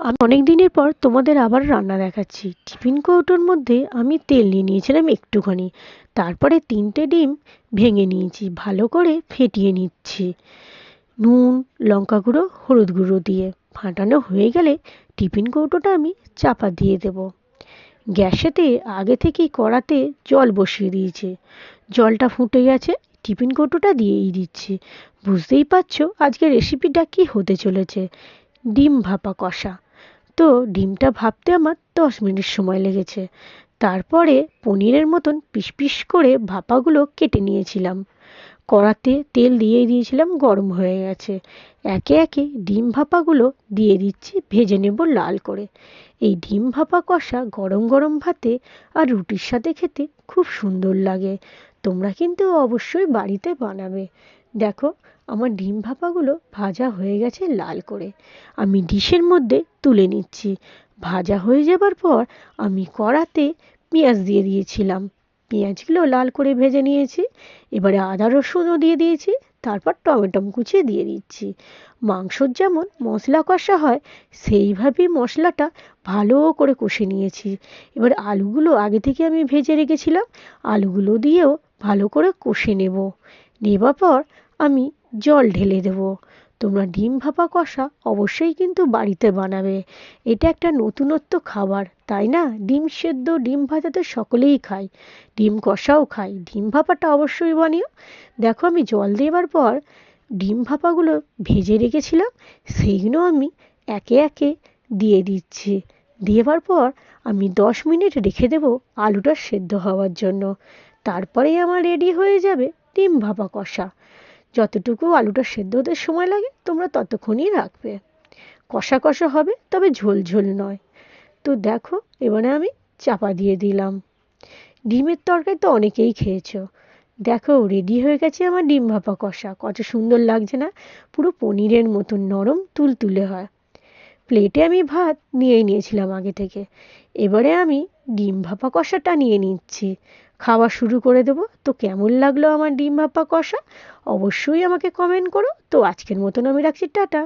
আমি অনেক দিনের পর তোমাদের আবার রান্না দেখাচ্ছি। টিফিন কৌটোর মধ্যে আমি তেল নিয়ে নিয়েছিলাম একটুখানি। তারপরে 3টে ডিম ভেঙে নিয়েছি, ভালো করে ফেটিয়ে নিচ্ছি নুন, লঙ্কা গুঁড়ো, হলুদ গুঁড়ো দিয়ে। ফাটানো হয়ে গেলে টিফিন কৌটোটা আমি চাপা দিয়ে দেব। গ্যাসেতে আগে থেকেই কড়াতে জল বসিয়ে দিয়েছে, জলটা ফুটে গেছে, টিফিন কৌটোটা দিয়েই দিচ্ছি। বুঝতেই পারছো আজকে রেসিপিটা কি হতে চলেছে। ডিম ভাপা কষা। তো ডিমটা ভাপতে আমার 10 মিনিট সময় লেগেছে। তারপরে পনিরের মতন পিস পিস করে ভাপাগুলো কেটে নিয়েছিলাম। কড়াতে তেল দিয়ে দিয়েছিলাম, গরম হয়ে গেছে। একে একে ডিম ভাপাগুলো দিয়ে দিচ্ছি, ভেজে নেব লাল করে। এই ডিম ভাপা কষা গরম গরম ভাতে আর রুটির সাথে খেতে খুব সুন্দর লাগে। তোমরা কিন্তু অবশ্যই বাড়িতে বানাবে। দেখো, আমার ডিম ভাপাগুলো ভাজা হয়ে গেছে লাল করে। আমি ডিশের মধ্যে তুলে নিচ্ছি। ভাজা হয়ে যাবার পর আমি কড়াতে পেঁয়াজ দিয়ে দিয়েছিলাম। পেঁয়াজগুলো লাল করে ভেজে নিয়েছি। এবারে আদা রসুনও দিয়ে দিয়েছি। তারপর টমেটো কুচি দিয়ে দিচ্ছি। মাংসর যেমন মশলা কষা হয় সেইভাবেই মশলাটা ভালো করে কষে নিয়েছি। এবার আলুগুলো আগে থেকে আমি ভেজে রেখেছিলাম, আলুগুলো দিয়েও ভালো করে কষে নেব। নেবার পর আমি জল ঢেলে দেব। তোমরা ডিম ভাপা কষা অবশ্যই কিন্তু বাড়িতে বানাবে। এটা একটা নতুনত্ব খাবার, তাই না? ডিম সেদ্ধ, ডিম ভাজা তো সকলেই খায়, ডিম কষাও খায়, ডিম ভাপাটা অবশ্যই বানিও। দেখো, আমি জল দেবার পর ডিম ভাপাগুলো ভেজে রেখেছিলাম সেইগুলো আমি একে একে দিয়ে দিচ্ছি। দেবার পর আমি 10 মিনিট রেখে দেবো আলুটা সেদ্ধ হওয়ার জন্য। তারপরেই আমার রেডি হয়ে যাবে ডিম ভাপা কষা। যতটুকু আলুটা সেদ্ধ হতে সময় লাগে তোমরা ততক্ষণই রাখবে। কষা কষা হবে, তবে ঝোল ঝোল নয়। তো দেখো, এবারে আমি চাপা দিয়ে দিলাম। ডিমের তরকারি তো অনেকেই খেয়েছো। দেখো, রেডি হয়ে গেছে আমার ডিম ভাপা কষা। কত সুন্দর লাগছে না? পুরো পনিরের মতন নরম তুলতুলে হয়। প্লেটে আমি ভাত নিয়েই নিয়েছিলাম আগে থেকে। এবারে আমি ডিম ভাপা কষাটা নিয়ে নিচ্ছি, খাওয়া শুরু করে দেবো। তো কেমন লাগলো আমার ডিম ভাপা কষা অবশ্যই আমাকে কমেন্ট করো। তো আজকের মতন আমি রাখছি, টাটা।